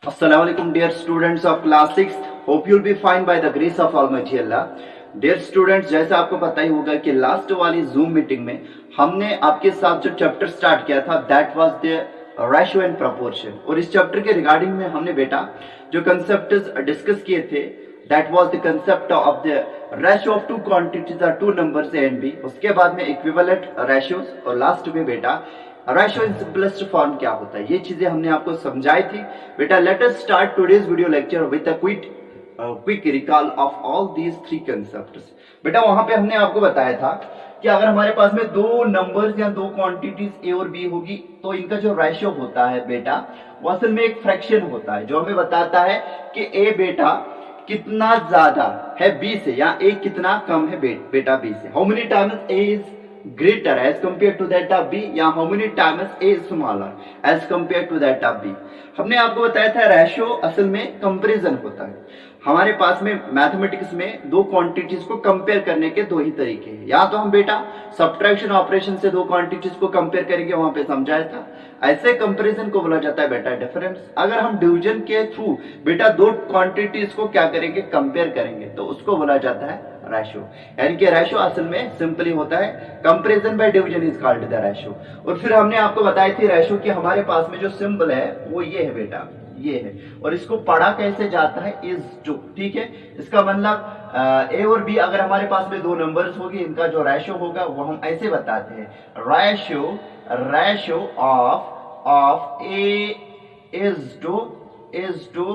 Assalamu alaikum dear students of class 6. Hope you'll be fine by the grace of Almighty Allah. Dear students, जैसा आपको पता ही होगा कि last वाली zoom meeting में हमने आपके साथ जो चैप्टर स्टार्ट किया था that was the ratio and proportion, और इस चैप्टर के रिगार्डिंग में हमने बेटा जो कंसेप्ट डिस्कस किए थे that was the concept of the ratio of two quantities और two numbers A and B. उसके बाद में इक्विवेलेंट रेशियोज, और लास्ट में बेटा रेशियो इन सिंपलेस्ट फॉर्म क्या होता है, ये चीजें हमने आपको समझाई थी बेटा। Let us start today's video lecture with a quick recall of all these three concepts. बेटा वहां पे हमने आपको बताया था कि अगर हमारे पास में दो नंबर्स या दो क्वांटिटीज ए और बी होगी तो इनका जो रेशियो होता है बेटा वो असल में एक फ्रैक्शन होता है जो हमें बताता है कि ए बेटा कितना ज्यादा है बी से या ए कितना कम है बेटा बी से। How many times A is greater as compared to that of B, या how many times A is smaller as compared to that of B। हमने आपको बताया था रेशियो असल में कंपैरिजन होता है। हमारे पास में मैथमेटिक्स में दो क्वांटिटीज को कंपेयर करने के दो ही तरीके हैं, या तो हम बेटा सब्ट्रैक्शन ऑपरेशन से दो क्वांटिटीज को कंपेयर करेंगे, वहां पे समझाया था। ऐसे कंपैरिजन को बोला जाता है बेटा डिफरेंस। अगर हम डिवीजन के थ्रू बेटा दो क्वांटिटीज को क्या करेंगे कंपेयर करेंगे तो उसको बोला जाता है रेशियो। यानी कि रेशियो असल में सिंपली होता है comparison by division is called the ratio. और फिर हमने आपको बताई थी रेशियो कि हमारे पास में जो सिंबल है वो ये है बेटा, ये है, और इसको पढ़ा कैसे जाता है इज टू। ठीक है, इसका मतलब ए और बी अगर हमारे पास में दो नंबर्स होगी इनका जो रेशियो होगा वो हम ऐसे बताते हैं ratio of A is to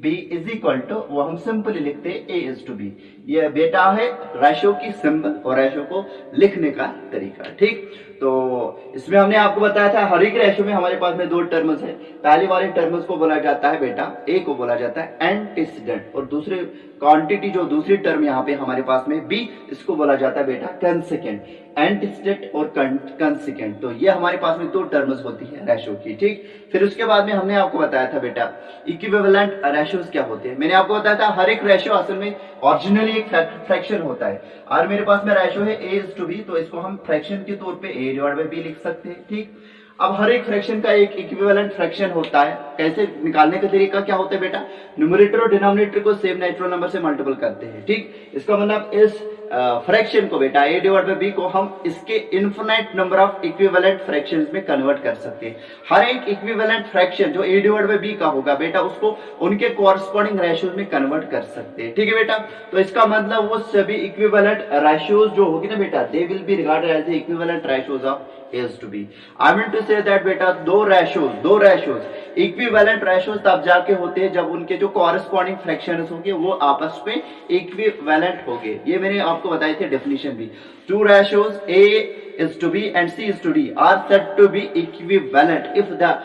B is equal to, वो हम सिंपली लिखते हैं ए इज टू बी। ये बेटा है रेशियो की सिंबल और रेशियो को लिखने का तरीका। ठीक, तो इसमें हमने आपको बताया था हर एक रेशियो में हमारे पास में दो टर्म्स है। पहले वाले टर्म्स को बोला जाता है बेटा, ए को बोला जाता है एंटीसीडेंट, और दूसरे क्वांटिटी जो दूसरी टर्म यहाँ पे हमारे पास में बी, इसको बोला जाता है बेटा कंसेकेंट। एंटीसीडेंट और कंसेकेंट, तो ये हमारे पास में दो टर्म्स होती है रेशियो की। ठीक, फिर उसके बाद में हमने आपको बताया था बेटा इक्विवेलेंट रेशियोज क्या होते हैं। मैंने आपको बताया था हर एक रेशियो असल में ओरिजिनली एक फ्रैक्शन होता है, और मेरे पास में रेशियो है ए इज टू बी, तो इसको हम फ्रैक्शन के तौर पे ए डिवाइड बाय बी लिख सकते हैं। ठीक, अब हर एक फ्रैक्शन का एक इक्विवेलेंट फ्रैक्शन होता है। कैसे निकालने का तरीका क्या होता है बेटा, न्यूमरेटर और डिनोमिनेटर को सेम नेचुरल नंबर से मल्टीपल करते हैं। ठीक, इसका मतलब इस फ्रैक्शन को बेटा ए डिवाइड बाय बी को हम इसके infinite number of equivalent fractions में कन्वर्ट कर सकते हैं। हर एक इक्विवेलेंट फ्रैक्शन जो ए डिवाइड बाय बी का होगा बेटा उसको उनके कॉरस्पॉन्डिंग रेशियोज में कन्वर्ट कर सकते हैं। ठीक है बेटा, तो इसका मतलब वो सभी इक्विवेलेंट रेशियोज जो होगी ना बेटा they will be regarded as the equivalent ratios of A is to B। I mean to say that बेटा दो रेशियोज इक्विवेलेंट रेशियोज तब जाके होते हैं जब उनके जो कॉरस्पॉन्डिंग फ्रैक्शंस होंगे वो आपस में इक्विवेलेंट होंगे। ये मैंने आपको बताई थी डेफिनेशन भी। Two ratios A is to B and C is to D are said to be equivalent if the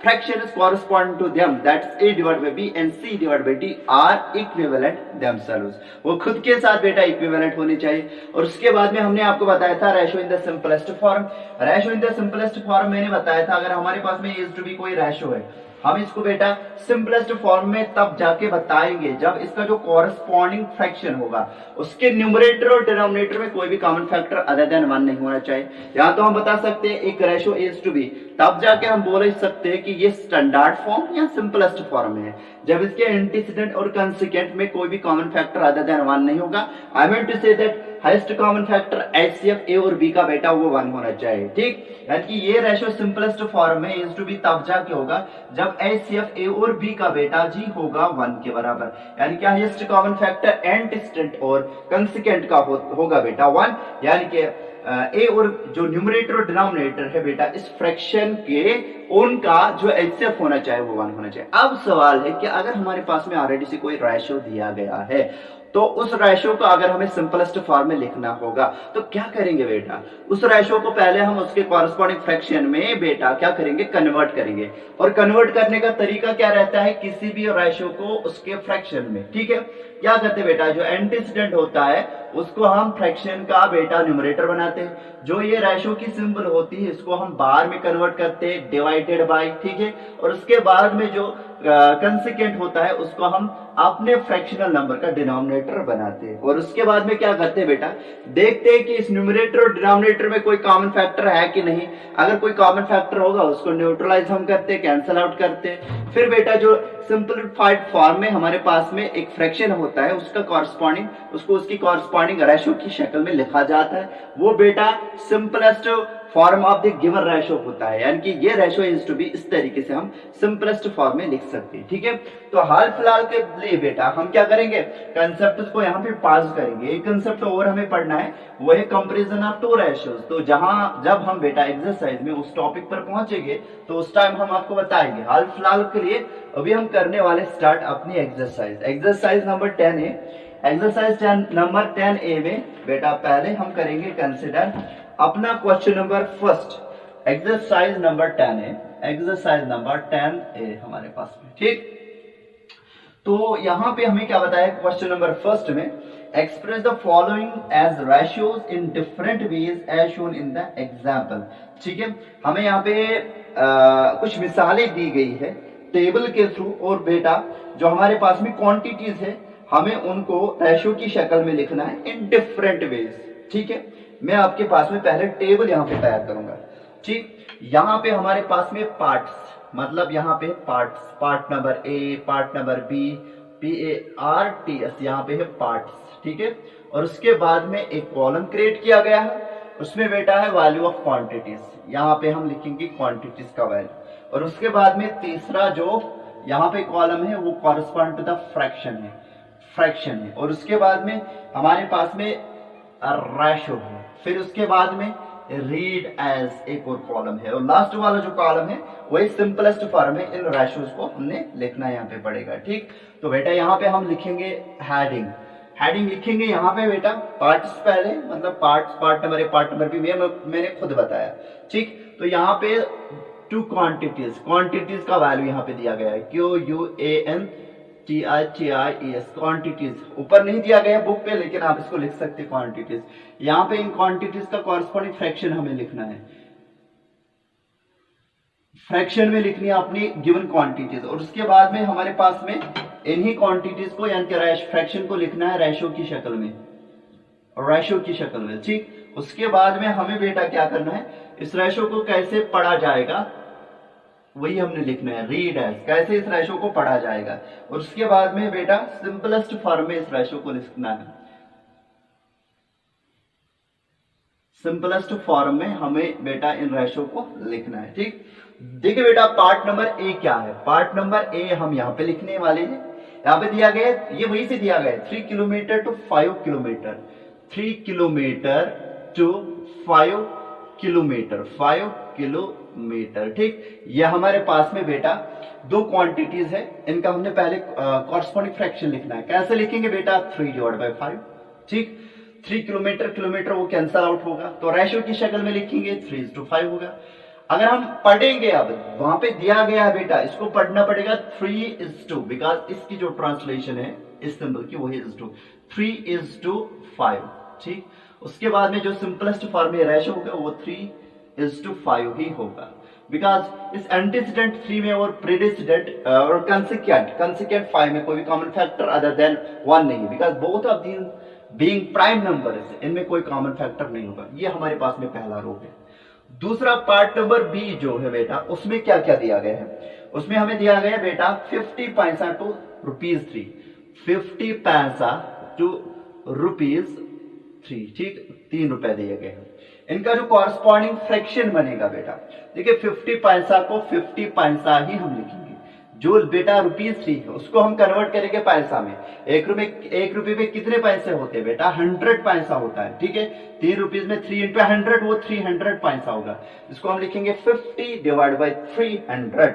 fraction is corresponding to them, that's A divided by B and C divided by D are equivalent themselves। वो खुद के साथ बेटा equivalent होनी चाहिए। और उसके बाद में हमने आपको बताया था ratio in the simplest form. Ratio in the simplest form मैंने बताया था अगर हमारे पास में इज टू बी कोई रेशियो है हम इसको बेटा सिंपलेस्ट फॉर्म में तब जाके बताएंगे जब इसका जो कॉरस्पॉन्डिंग फ्रैक्शन होगा उसके न्यूमरेटर और डिनोमिनेटर में कोई भी कॉमन फैक्टर अदर देन 1 नहीं होना चाहिए। या तो हम बता सकते हैं एक रेशियो इज टू बी, तब जाके हम बोल सकते हैं कि ये स्टैंडर्ड फॉर्म या सिंपलेस्ट फॉर्म है जब इसके एंटीसीडेंट और कंसेकेंट में कोई भी कॉमन फैक्टर अदर देन 1 नहीं होगा। I mean to say that highest common factor HCF A और बी का बेटा वो 1 होना चाहिए। ठीक, यानी कि ये रेशियो सिंपलेस्ट फॉर्म में इज टू बी तब जाके होगा जब एचसीएफ ए और बी का बेटा जी होगा 1 के बराबर। यानी कि हाईएस्ट कॉमन फैक्टर एंटीसीडेंट और कंसेकेंट का होगा बेटा 1, यानी कि ए और जो न्यूमरेटर और डिनोमिनेटर है बेटा इस फ्रैक्शन के उनका जो एचसीएफ होना चाहिए वो 1 होना चाहिए। अब सवाल है कि अगर हमारे पास में ऑलरेडी से कोई रेशियो दिया गया है तो उस रेशियो को अगर हमें सिंपलेस्ट फॉर्म में लिखना होगा तो क्या करेंगे बेटा, उस रेशियो को पहले हम उसके कॉरस्पॉन्डिंग फ्रैक्शन में बेटा क्या करेंगे कन्वर्ट करेंगे। और कन्वर्ट करने का तरीका क्या रहता है, किसी भी रेशियो को उसके फ्रैक्शन में। ठीक है, क्या करते बेटा, जो एंटीसीडेंट होता है उसको हम फ्रैक्शन का बेटा न्यूमरेटर बनाते हैं। जो ये रेशो की सिंबल होती है इसको हम बार में कन्वर्ट करते हैं, डिवाइडेड बाय, ठीक है। और उसके बाद में जो कंसिक्वेंट होता है उसको हम अपने फ्रैक्शनल नंबर का डिनोमिनेटर बनाते हैं। और उसके बाद में क्या करते हैं बेटा, देखते हैं कि इस न्यूमरेटर और डिनोमिनेटर में कोई कॉमन फैक्टर है कि नहीं। अगर कोई कॉमन फैक्टर होगा उसको न्यूट्रलाइज हम करते हैं, कैंसिल आउट करते हैं। फिर बेटा जो सिंपलीफाइड फॉर्म में हमारे पास में एक फ्रैक्शन होता है उसका कॉरस्पॉन्डिंग, उसको उसकी कॉरस्पॉन्डिंग रेशो की शक्ल में लिखा जाता है। वो बेटा simplest form of the given ratio होता है, यानी कि ये रेशो इज टू बी इस तरीके से हम सिंपलेस्ट फॉर्म में लिख सकते हैं, ठीक है। तो हाल फिलहाल के लिए बेटा हम क्या करेंगे, कंसेप्ट को यहाँ पे पास करेंगे। एक कंसेप्ट और हमें पढ़ना है, वो है कंपैरिजन ऑफ टू रेशोज। तो जब हम बेटा एक्सरसाइज में उस टॉपिक पर पहुंचेंगे तो उस टाइम हम आपको बताएंगे। हाल फिलहाल के लिए अभी हम करने वाले स्टार्ट अपनी एक्सरसाइज नंबर 10 है। एक्सरसाइज नंबर 10A में बेटा पहले हम करेंगे कंसिडर अपना question number first. Exercise number 10 है, एक्सरसाइज नंबर 10A हमारे पास में, ठीक। तो यहां पे हमें क्या बताया क्वेश्चन नंबर फर्स्ट में, express the following as ratios in different ways as shown in the example, ठीक है। हमें यहाँ पे कुछ मिसालें दी गई है टेबल के थ्रू, और बेटा जो हमारे पास में क्वांटिटीज है हमें उनको रेशियो की शक्ल में लिखना है इन डिफरेंट वेज, ठीक है। मैं आपके पास में पहले टेबल यहाँ पे तैयार करूंगा, ठीक। यहाँ पे हमारे पास में पार्ट्स, मतलब यहाँ पे parts, part number A, part number B, PARTS यहाँ पे है पार्ट्स, ठीक है। और उसके बाद में एक कॉलम क्रिएट किया गया है, उसमें बेटा है वैल्यू ऑफ क्वांटिटीज, यहाँ पे हम लिखेंगे क्वांटिटीज का वैल्यू। और उसके बाद में तीसरा जो यहाँ पे कॉलम है वो कॉरस्पॉन्ड टू द फ्रैक्शन है। और उसके बाद में हमारे पास में रेशो है। फिर उसके बाद में रीड एज एक और कॉलम है, और लास्ट वाला जो कॉलम है वही सिंपलेस्ट फॉर्म है। इन रेशोज को हमने लिखना यहाँ पे पड़ेगा, ठीक। तो बेटा यहाँ पे हम लिखेंगे हेडिंग लिखेंगे यहाँ पे बेटा पार्ट्स पहले, मतलब part number A, part number B मैंने खुद बताया, ठीक। तो यहाँ पे टू क्वांटिटीज का वैल्यू यहाँ पे दिया गया है, QUANTITIES क्वांटिटीज। ऊपर नहीं दिया गया बुक पे, लेकिन आप इसको लिख सकते हैं क्वांटिटीज। यहाँ पे इन क्वांटिटीज का कॉरस्पॉन्डिंग फ्रैक्शन हमें लिखना है, फ्रैक्शन में लिखनी है अपनी गिवन क्वांटिटीज। और उसके बाद में हमारे पास में इन्हीं क्वांटिटीज को यानी कि फ्रैक्शन को लिखना है रेशो की शक्ल में, ठीक। उसके बाद में हमें बेटा क्या करना है, इस रेशो को कैसे पढ़ा जाएगा वही हमने लिखना है, रीड एज, कैसे इस रेशो को पढ़ा जाएगा। और उसके बाद में बेटा सिंपलेस्ट फॉर्म में इस रेशो को लिखना है, सिंपलेस्ट फॉर्म में हमें बेटा इन रेशो को लिखना है, ठीक। देखिए बेटा पार्ट नंबर ए क्या है, पार्ट नंबर ए हम यहाँ पे लिखने वाले हैं। यहाँ पे दिया गया है, ये वही से दिया गया है 3 kilometre to 5 kilometre, 3 kilometre to 5 kilometre, ठीक। ये हमारे पास में बेटा दो क्वांटिटीज है, इनका हमने पहले कॉरस्पॉन्डिंग फ्रैक्शन लिखना है। कैसे लिखेंगे बेटा, 3/5, ठीक। 3 किलोमीटर वो कैंसल आउट होगा, तो रेशियो की शक्ल में लिखेंगे 3:5 होगा। अगर हम पढ़ेंगे, अब वहां पे दिया गया है बेटा, इसको पढ़ना पड़ेगा 3:2, बिकॉज इसकी जो ट्रांसलेशन है इस सिंबल की वही 3:5, ठीक। उसके बाद में जो सिंपलेस्ट फॉर्म में रेशियो होगा वो 3:5 ही होगा, बिकॉज इस एंटीसीडेंट 3 में और प्रीडिसीडेंट और कंसिक्वेंट 5 में कोई भी कॉमन फैक्टर अदर देन 1 नहीं, because both of these being prime numbers, इनमें कोई कॉमन फैक्टर नहीं होगा। ये हमारे पास में पहला रो है। दूसरा पार्ट नंबर बी जो है बेटा, उसमें क्या क्या दिया गया है, उसमें हमें दिया गया है बेटा 50 पैसा टू ₹3, 50 पैसा टू ₹3, ठीक, 3 रुपए दिए गए हैं। इनका जो कॉरस्पॉन्डिंग फ्रैक्शन बनेगा बेटा, देखिए 50 पैसा को 50 पैसा ही हम लिखेंगे। जो बेटा ₹3 है उसको हम कन्वर्ट करेंगे पैसा में। एक रुपए में कितने पैसे होते हैं बेटा, 100 पैसा होता है, ठीक है। 3 रुपीज में 3 × 100 वो 300 पैसा होगा। इसको हम लिखेंगे 50/300।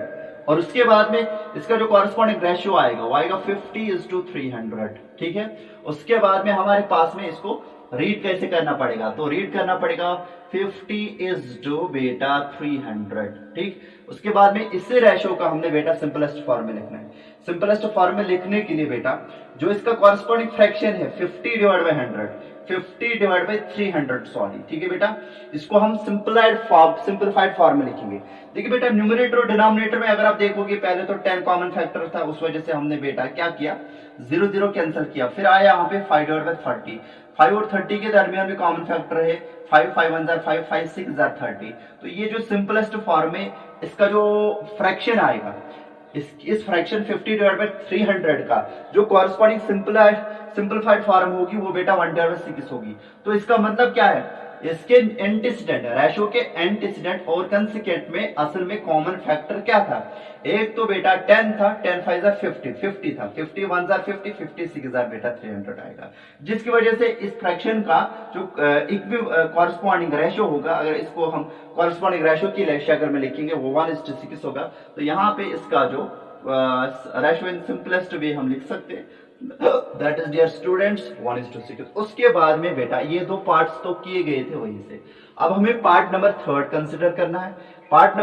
और उसके बाद में इसका जो कॉरस्पॉन्डिंग रेशियो आएगा वो आएगा 50:300, ठीक है। उसके बाद में हमारे पास में इसको रीड कैसे करना पड़ेगा, तो रीड करना पड़ेगा 50 बेटा 300। ठीक, उसके बाद में इसी रेशो का हमने बेटा सिंपलेस्ट फॉर्म में लिखना है। सिंपलेस्ट फॉर्म में लिखने के लिए बेटा जो इसका कॉरस्पॉन्डिंग फ्रैक्शन है 50 divide by 100, 50 divide by 300 sorry. ठीक है बेटा, इसको हम सिंप्लीफाइड फॉर्म में लिखेंगे। देखिए बेटा न्यूमरेटर और डिनोमिनेटर में अगर आप देखोगे पहले तो 10 कॉमन फैक्टर था, उस वजह से हमने बेटा क्या किया 0 0 कैंसिल किया, फिर आया यहाँ पे 5 डिवाइड बाय 30, 5 और 30 के दरमियान भी कॉमन फैक्टर है 5 5 1 5 5 6 30। तो ये जो सिंपलेस्ट फॉर्म में इसका जो फ्रैक्शन आएगा इस फ्रैक्शन 50 डिवाइड बाय 300 का जो कॉरस्पॉन्डिंग सिंपलीफाइड फॉर्म होगी वो बेटा 1 डिवाइड बाय 6 होगी। तो इसका मतलब क्या है, इसके एंटीसीडेंट रेशो के एंटीसीडेंट और कंसेक्वेंट में असल में कॉमन फैक्टर क्या था, एक तो बेटा 10 था, 10 5 50 50 था, 50 1 50 56 बेटा 300 आएगा, जिसकी वजह से इस फ्रैक्शन का जो कॉरस्पॉन्डिंग रेशो होगा, अगर इसको हम कॉरस्पॉन्डिंग रेशो की अगर में लिखेंगे वो 1:6 होगा। तो यहाँ पे इसका जो रेशो इन सिंपलेस्ट वे हम लिख सकते हैं दैट इज डियर स्टूडेंट्स 1:6। उसके बाद में बेटा ये दो पार्ट्स तो किए गए थे वहीं से, अब हमें पार्ट नंबर 3 कंसिडर करना है। पार्ट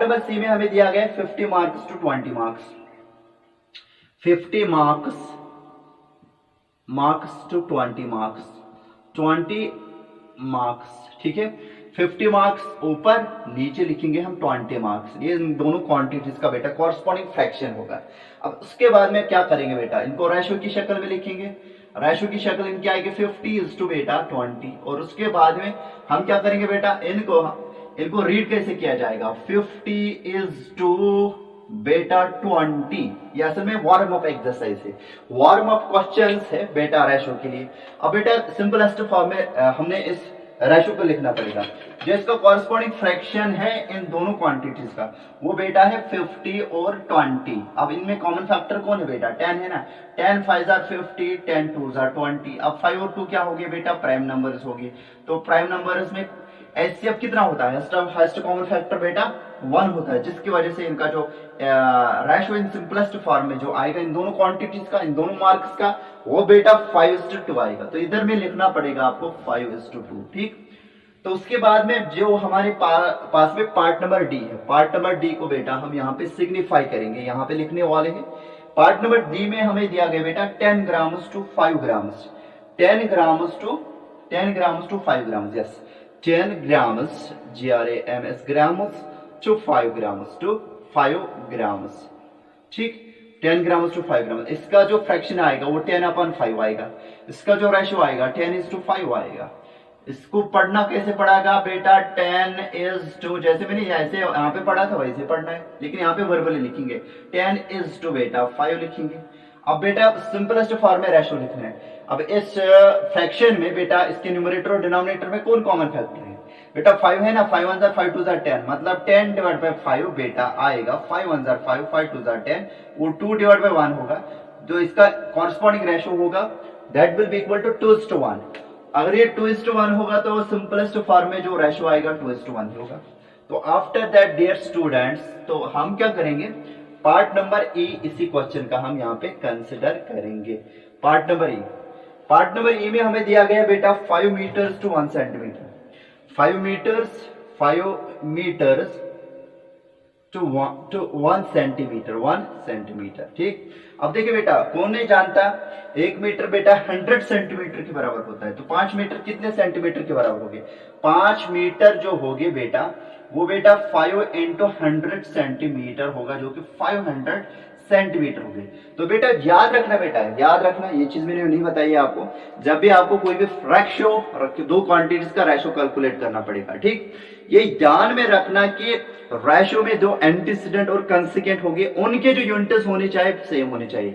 नंबर सी में हमें दिया गया 50 marks to 20 marks, 50 marks to 20 marks, 20 marks. ठीक है, 50 मार्क्स ऊपर, नीचे लिखेंगे हम 20 मार्क्स। ये इन दोनों क्वांटिटीज का बेटा कॉरस्पॉन्डिंग फ्रैक्शन होगा। अब उसके बाद में क्या करेंगे बेटा, इनको रेशो की शक्ल में लिखेंगे। रेशो की शक्ल इनकी आएगी 50 बेटा 20, और उसके बाद में हम क्या करेंगे बेटा, इनको रीड कैसे किया जाएगा 50 बेटा 20। ये असल में वार्म अप एक्सरसाइज है, वार्म अप क्वेश्चंस है बेटा रेशो के लिए। अब बेटा सिंपलेस्ट फॉर्म में हमने इस रेशो को लिखना पड़ेगा, जो इसका कॉरस्पॉन्डिंग फ्रैक्शन है इन दोनों क्वांटिटीज का वो बेटा है 50 और 20। अब इनमें कॉमन फैक्टर कौन है बेटा, 10 है ना, 10 5 50, 10 2 20। अब 5 और 2 क्या हो गए बेटा, प्राइम नंबर्स हो गए। तो प्राइम नंबर्स में एचसीएफ कितना होता है, हाईएस्ट कॉमन फैक्टर बेटा 1 होता है, जिसकी वजह से इनका जो रेशो इन सिंपलेस्ट फॉर्म में जो आएगा इन दोनों क्वांटिटीज का, इन दोनों मार्क्स का, वो बेटा 5:2 आएगा। तो इधर में लिखना पड़ेगा आपको 5:2। ठीक, तो उसके बाद में जो हमारे पास में पार्ट नंबर डी है, पार्ट नंबर डी को बेटा हम यहाँ पे सिग्निफाई करेंगे, यहाँ पे लिखने वाले हैं। पार्ट नंबर डी में हमें दिया गया बेटा 10 grams to 5 grams, 10 grams to 5 grams, yes 10 grams GRAMS grams to 5 grams to 5 grams. ठीक, 10 ग्राम्स टू 5 ग्राम्स। इसका जो फ्रैक्शन आएगा वो 10/5 आएगा, इसका जो रेशो आएगा 10:5 आएगा। इसको पढ़ना कैसे पढ़ागा बेटा, 10:, जैसे मैंने ऐसे यहाँ पे पढ़ा था वैसे पढ़ना है, लेकिन यहाँ पे वर्बली लिखेंगे 10:, बेटा 5 लिखेंगे। अब बेटा सिंपलेस्ट फॉर्म में रेशो लिखना है। अब इस फ्रैक्शन में बेटा इसके न्यूमरेटर और डिनोमिनेटर में कौन कॉमन फैक्टर है बेटा, 5 है ना, 5 1 5 2 10, मतलब 10 डिवाइड बाय 5 बेटा आएगा 5 1 5 5 2 10, वो 2 डिवाइड बाय 1 होगा। जो इसका कॉरस्पॉन्डिंग रेशो होगा that will be equal to 2:1। अगर ये 2:1 होगा तो सिंपलेस्ट फॉर्म में जो रेशो आएगा 2:1 होगा। तो आफ्टर दैट डियर स्टूडेंट्स, तो हम क्या करेंगे, पार्ट नंबर ई इसी क्वेश्चन का हम यहाँ पे कंसिडर करेंगे। पार्ट नंबर ई में हमें दिया गया बेटा 5 metres to 1 centimetre, 5 metres to 1 centimetre. ठीक, अब देखिए बेटा कौन नहीं जानता 1 मीटर बेटा 100 सेंटीमीटर के बराबर होता है, तो 5 मीटर कितने सेंटीमीटर के बराबर होंगे, 5 मीटर जो होगे बेटा वो बेटा 5 × 100 सेंटीमीटर होगा, जो कि 500 सेंटीमीटर हो गए। तो बेटा याद रखना ये चीज मैंने नहीं बताई आपको, जब भी आपको कोई भी रेशो दो क्वांटिटीज का रेशो कैलकुलेट करना पड़ेगा। ठीक, ये ध्यान में रखना कि रेशो में जो एंटीसीडेंट और कंसेक्वेंट होंगे उनके जो यूनिट्स होने चाहिए सेम होने चाहिए।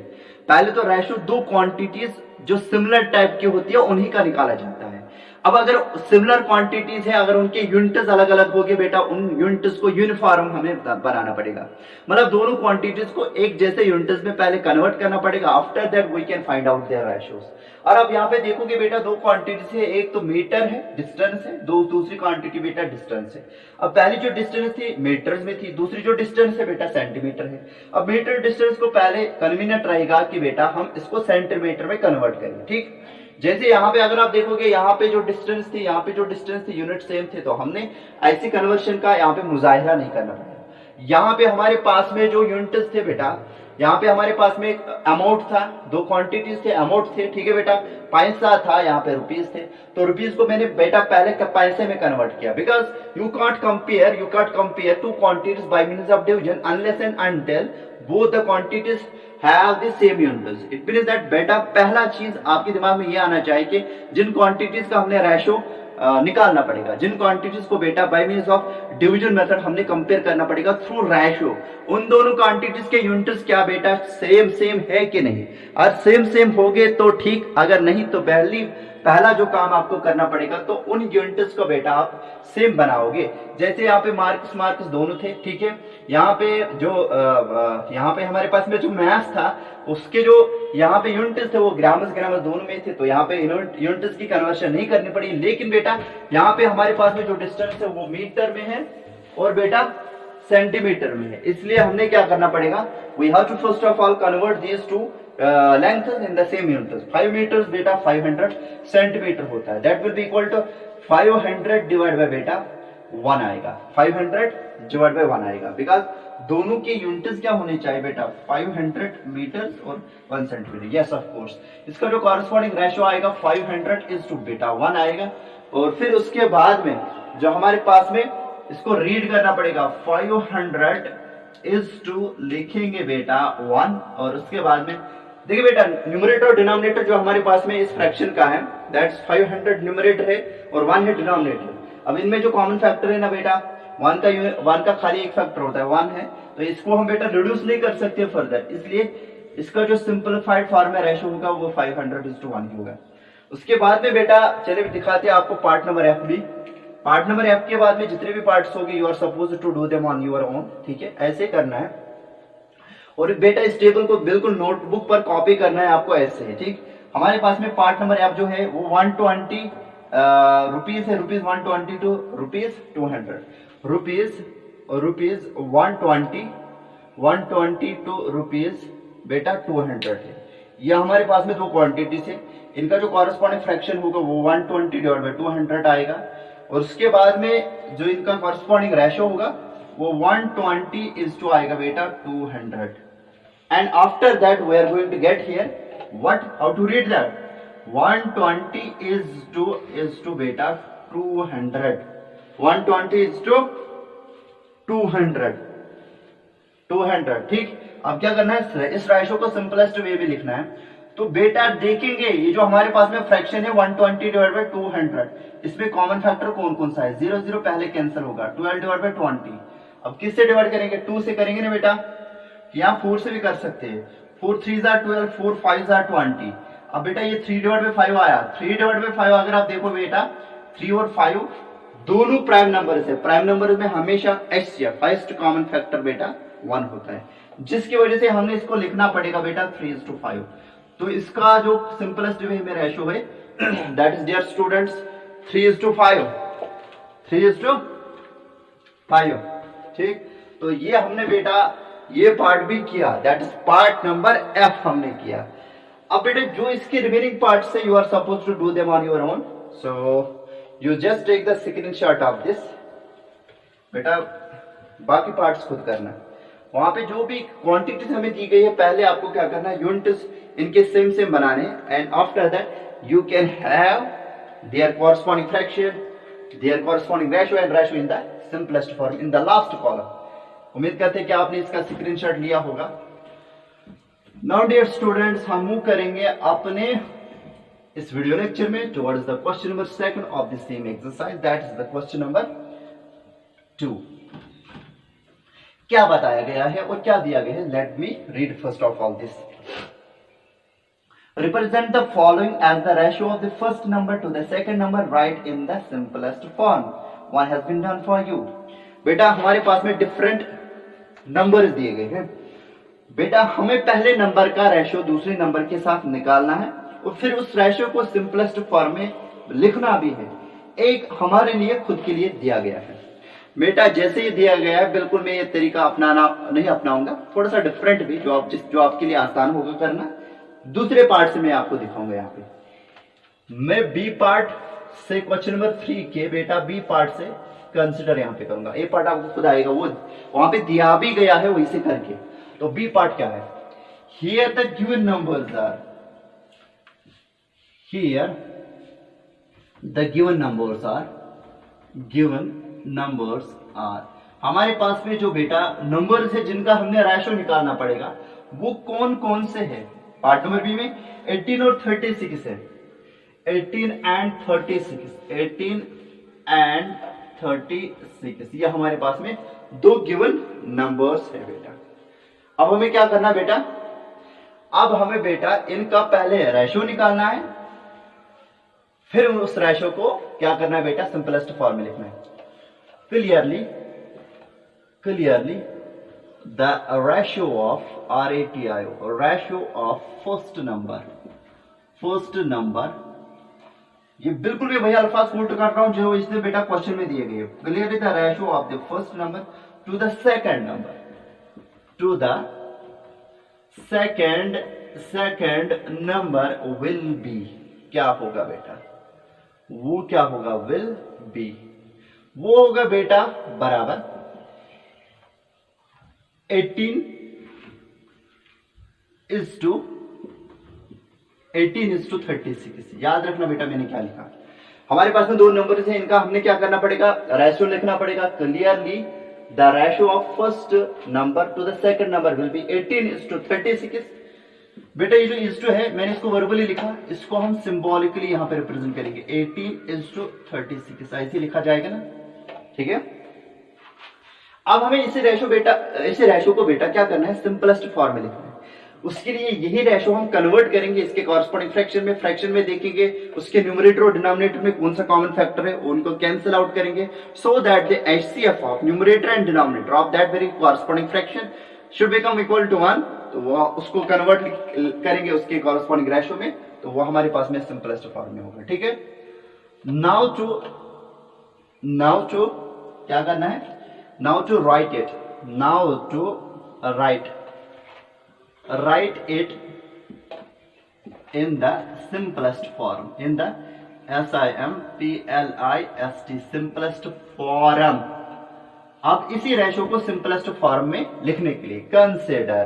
पहले तो रेशो दो क्वांटिटीज जो सिमिलर टाइप की होती है उन्हीं का निकाला जाता है। अब अगर सिमिलर क्वांटिटीज है, अगर उनके यूनिट्स अलग अलग होंगे बेटा, उन यूनिट्स को यूनिफॉर्म हमें बनाना पड़ेगा, मतलब दोनों क्वांटिटीज को एक जैसे यूनिट्स में पहले कन्वर्ट करना पड़ेगा, after that we can find out their ratios. और अब यहाँ पे देखोगे बेटा दो क्वांटिटीज है, एक तो मीटर है डिस्टेंस है, दूसरी क्वांटिटी बेटा डिस्टेंस है। अब पहली जो डिस्टेंस थी मीटर्स में थी, दूसरी जो डिस्टेंस है बेटा सेंटीमीटर है। अब मीटर डिस्टेंस को पहले कन्वीनियंट रहेगा कि बेटा हम इसको सेंटीमीटर में कन्वर्ट करें। ठीक, जैसे यहाँ पे अगर आप देखोगे यहाँ पे जो डिस्टेंस थी, यहाँ पे जो डिस्टेंस थी, यूनिट सेम थे, तो हमने ऐसी कन्वर्शन का यहाँ पे मुजाहिरा नहीं करना पड़ेगा। यहाँ पे हमारे पास में जो यूनिट्स थे बेटा, यहाँ पे हमारे पास में एक अमाउंट था, दो क्वांटिटीज थे, अमाउंट थे, ठीक है बेटा, पैसा था, यहाँ पे रुपीज थे, तो रुपीज को मैंने बेटा पहले पैसे में कन्वर्ट किया, because you can't compare two quantities by means of division unless and until both the quantities have the same units. It means that बेटा पहला चीज आपके दिमाग में ये आना चाहिए कि जिन क्वांटिटीज का हमने रेशो निकालना पड़ेगा, जिन क्वांटिटीज को बेटा by means of division method हमने कंपेयर करना पड़ेगा थ्रू रेशो, उन दोनों क्वांटिटीज के यूनिट्स क्या बेटा सेम है कि नहीं। और सेम होगे तो ठीक, अगर नहीं तो पहला जो काम आपको करना पड़ेगा तो उन यूनिट्स को बेटा आप सेम बनाओगे। जैसे यहाँ पे मार्क्स दोनों थे, ठीक है, यहाँ पे जो यहाँ पे हमारे पास में जो मैथ्स था उसके जो यहाँ पे यूनिट्स थे वो ग्रामस दोनों में थे, तो यहाँ पे यूनिट्स की कन्वर्शन नहीं करनी पड़ी। लेकिन बेटा यहाँ पे हमारे पास में जो डिस्टेंस है वो मीटर में है और बेटा सेंटीमीटर में है, इसलिए हमने क्या करना पड़ेगा, we have to first of all convert these two lengths in the same units. 5 metres बेटा 500 सेंटीमीटर होता है, that will be equal to 500 divide by बेटा 1 आएगा, 500 डिवाइड बाय 1 आएगा, बिकॉज दोनों के यूनिट्स क्या होने चाहिए बेटा 500 मीटर्स और 1 सेंटीमीटर। यस ऑफ कोर्स, इसका जो कॉरेस्पॉन्डिंग रेशियो आएगा 500 इज टू बेटा 1 आएगा। और फिर उसके बाद में जो हमारे पास में इसको रीड करना पड़ेगा 500 इज टू लिखेंगे बेटा 1, और उसके बाद में देखिए बेटा न्यूमरेटर और डिनोमिनेटर जो हमारे पास में इस फ्रैक्शन का है दैट्स 500 न्यूमरेटर है और 1 है डिनोमिनेटर। अब इनमें जो कॉमन फैक्टर है ना बेटा 1 का खाली एक फैक्टर होता है 1 है, तो इसको हम बेटा रिड्यूस नहीं कर सकते फर्दर, इसलिए इसका जो सिंपलीफाइड फॉर्म में रेशियो होगा वो 500:1 होगा। उसके बाद में बेटा चलिए दिखाते हैं आपको पार्ट नंबर एफ भी। पार्ट नंबर एफ के बाद में जितने भी पार्ट्स होंगे you are suppose to do them on your own, ठीक है, ऐसे करना है। और बेटा इस टेबल को बिल्कुल नोटबुक पर कॉपी करना है आपको ऐसे है, ठीक। हमारे पास में पार्ट नंबर एफ जो है वो 120 रुपीज है, rupees 120 to rupees 200, rupees 120 to rupees बेटा 200 है। ये हमारे पास में दो क्वांटिटीज है, इनका जो कॉरेस्पॉन्डिंग फ्रैक्शन होगा वो 120 डिवाइड बाय 200 आएगा, और उसके बाद में जो इनका कॉरेस्पॉन्डिंग रेशियो होगा वो 120 इज टू आएगा बेटा 200। And after that we are going to get here what, how to read that 120 is to बेटा 200, 120 इज टू 200, ठीक। अब क्या करना है, इस रेशियो को सिंपलेस्ट वे भी लिखना है। तो बेटा देखेंगे ये जो हमारे पास में फ्रैक्शन है 120 डिवाइड बाय 200, इसमें कॉमन फैक्टर कौन कौन सा है, 0 पहले कैंसिल होगा, 12 डिवाइड बाय 20। अब किससे डिवाइड करेंगे, 2 से करेंगे ना बेटा, यहाँ 4 से भी कर सकते हैं, 4 3 12, 4 5 20। अब बेटा ये 3 डिवाइड बाय 5 आया, 3 डिवाइड बाय 5 अगर आप देखो बेटा 3 और 5 दोनों प्राइम नंबर है, प्राइम नंबर में हमेशा एच या फर्स्ट कॉमन फैक्टर बेटा 1 होता है, जिसकी वजह से हमने इसको लिखना पड़ेगा बेटा 3:5। तो इसका जो सिंपलेस्ट वे में रेशियो है दैट इज डियर स्टूडेंट्स 3:5, 3:5, ठीक। तो ये हमने बेटा ये पार्ट भी किया, that is part number F हमने किया। अब बेटा जो इसके रिमेनिंग पार्ट से you are suppose to do them on your own, so you just take the screenshot of this. बेटा बाकी पार्ट्स खुद करना, वहां पे जो भी क्वांटिटीज हमें दी गई है पहले आपको क्या करना है, यूनिट्स इनके सेम बनाने, and after that you can have their corresponding fraction, their corresponding ratio and ratio in the simplest form in the last column. उम्मीद करते हैं कि आपने इसका स्क्रीनशॉट लिया होगा। नाउ डियर स्टूडेंट्स हम मूव करेंगे अपने इस वीडियो लेक्चर में towards the question number 2 of the same exercise, that is the question number 2। क्या बताया गया है और क्या दिया गया है, let me read first of all this. Represent the following as the ratio of the first number to the second number, write in the simplest form. One has been done for you. बेटा हमारे पास में different numbers दिए गए हैं, बेटा हमें पहले नंबर का रेशियो दूसरे नंबर के साथ निकालना है और फिर उस रेशियो को सिंपलेस्ट फॉर्म में लिखना भी है। एक हमारे लिए खुद के लिए दिया गया है। बेटा जैसे ये दिया गया है बिल्कुल मैं ये तरीका अपनाना नहीं अपनाऊंगा, थोड़ा सा डिफरेंट भी जो आपके लिए आसान होगा करना। दूसरे पार्ट से मैं आपको दिखाऊंगा यहाँ पे। मैं बी पार्ट से क्वेश्चन नंबर 3 के बेटा बी पार्ट से कंसिडर यहां पे करूंगा। ए पार्ट आपको खुद आएगा, वो वहां पे दिया भी गया है वैसे करके। तो बी पार्ट क्या है, here the given numbers are, here the given numbers are, given numbers are, हमारे पास में जो बेटा नंबर्स है जिनका हमने रेशो निकालना पड़ेगा वो कौन कौन से है। पार्ट नंबर बी में 18 और 36 है, 18 एंड 36, 18 एंड 36, ये हमारे पास में दो गिवन नंबर्स है बेटा। अब हमें क्या करना बेटा, अब हमें बेटा इनका पहले रेशो निकालना है, फिर उस रेशो को क्या करना है बेटा, सिंपलेस्ट फॉर्म में लिखना है। Clearly the ratio of RATIO, ratio of first number, ये बिल्कुल भी भैया अल्फाज कोट कर रहा हूं जो इसने बेटा क्वेश्चन में दिए गए। Clearly the ratio of the first number to the second number, to the second number will be, क्या होगा बेटा, वो क्या होगा, विल बी, वो होगा बेटा बराबर 18 is to 36। याद रखना बेटा मैंने क्या लिखा, हमारे पास में दो नंबर है, इनका हमने क्या करना पड़ेगा, रेशो लिखना पड़ेगा। Clearly the ratio of first number to the second number will B 18 is to 36। बेटा ये जो इज टू है मैंने इसको वर्बली लिखा, इसको हम सिंबॉलिकली यहां पे रिप्रेजेंट करेंगे, 18 is to 36 ऐसे लिखा जाएगा ना, ठीक है। अब हमें इसे रेशो को बेटा क्या करना है, सिंपलेस्ट फॉर्म में लिखना है। उसके लिए यही रेशो हम कन्वर्ट करेंगे इसके कॉरस्पॉन्डिंग फ्रैक्शन में देखेंगे उसके न्यूमरेटर और डिनोमिनेटर में कौन सा कॉमन फैक्टर है, उनको कैंसिल आउट करेंगे, so that the HCF of numerator and denominator of that very corresponding fraction should become equal to 1। तो वो उसको कन्वर्ट करेंगे उसके कॉरस्पॉन्डिंग रेशो में, तो वो हमारे पास में सिंपलेस्ट फॉर्म में होगा, ठीक है। नाउ टू क्या करना है, now to write it, now to write it in the simplest form, in the SIMPLIST simplest form। अब इसी रेशो को सिंपलेस्ट फॉर्म में लिखने के लिए कंसिडर,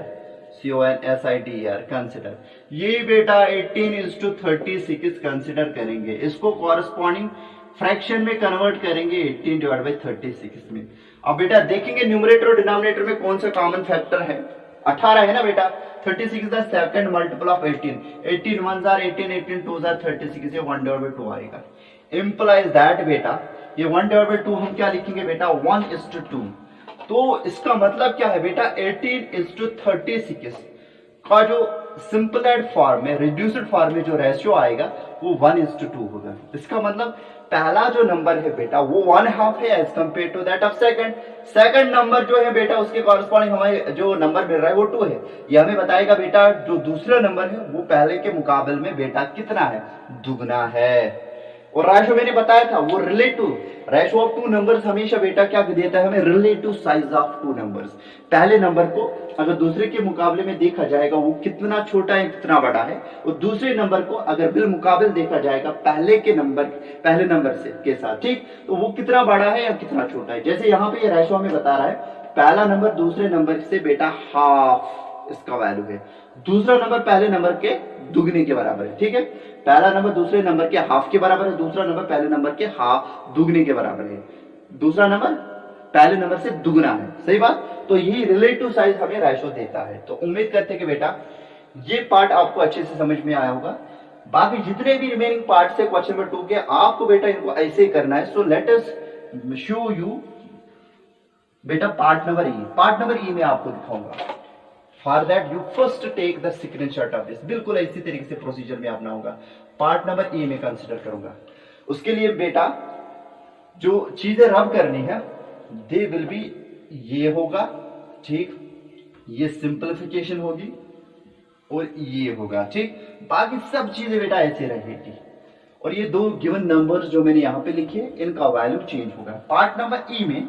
CONSIDER कंसिडर, ये बेटा 18 is to 36 कंसिडर करेंगे, इसको कॉरस्पॉन्डिंग फ्रैक्शन में कन्वर्ट करेंगे 18 डिवाइड बाई 36 में। अब बेटा देखेंगे न्यूमरेटर और डिनोमिनेटर में कौन सा कॉमन फैक्टर है, 18 है ना बेटा, 36 the second multiple of 18, 18 1s are 18, 18 2s are 36, ये 1 डिवाइड बाई 2 आएगा। इंप्लाइज दैट बेटा ये 1 डिवाइड बाई 2 हम क्या लिखेंगे बेटा, 1 is to 2। तो इसका मतलब क्या है बेटा, 18 is to 36 का जो सिंपलेड फॉर्म में, रिड्यूस्ड फॉर्म में जो रेशियो आएगा वो 1 is to 2 होगा। इसका मतलब पहला जो नंबर है बेटा वो 1/2 है as compared to that of second number जो है बेटा उसके कॉरस्पॉन्डिंग हमें जो नंबर मिल रहा है वो 2 है। ये हमें बताएगा बेटा जो दूसरा नंबर है वो पहले के मुकाबले में बेटा कितना है, दुगना है। और रेशो मैंने बताया था वो relative ratio of two numbers हमेशा बेटा क्या देता है हमें, relative size of two numbers. पहले नंबर को अगर दूसरे के मुकाबले में देखा जाएगा वो कितना छोटा है कितना बड़ा है, और दूसरे नंबर को अगर बिल मुकाबले देखा जाएगा पहले नंबर से के साथ, ठीक, तो वो कितना बड़ा है या कितना छोटा है। जैसे यहाँ पे ये रेशो हमें बता रहा है पहला नंबर दूसरे नंबर से बेटा हाफ इसका वैल्यू है, दूसरा नंबर पहले नंबर के दुगने के बराबर है, ठीक है। पहला नंबर दूसरे नंबर के हाफ के बराबर है, दूसरा नंबर पहले नंबर के हाफ दुगने के बराबर है, दूसरा नंबर पहले नंबर से दुगना है, सही बात। तो यही रिलेटिव साइज हमें रेशो देता है। तो उम्मीद करते हैं कि बेटा ये पार्ट आपको अच्छे से समझ में आया होगा। बाकी जितने भी रिमेनिंग पार्ट है क्वेश्चन नंबर 2 के आपको बेटा इनको ऐसे ही करना है। So let us show you बेटा पार्ट नंबर ई में आपको दिखाऊंगा। For that you first take the screenshot of this, बिल्कुल इसी तरीके से प्रोसीजर में अपना होगा। पार्ट नंबर ई में कंसिडर करूंगा। उसके लिए बेटा जो चीजें रब करनी है दे विल बी, ये होगा, ठीक, ये सिंपलीफिकेशन होगी और ये होगा, ठीक। बाकी सब चीजें बेटा ऐसे रहेगी। और ये दो गिवन नंबर्स जो मैंने यहां पे लिखे इनका वैल्यू चेंज होगा। पार्ट नंबर ई में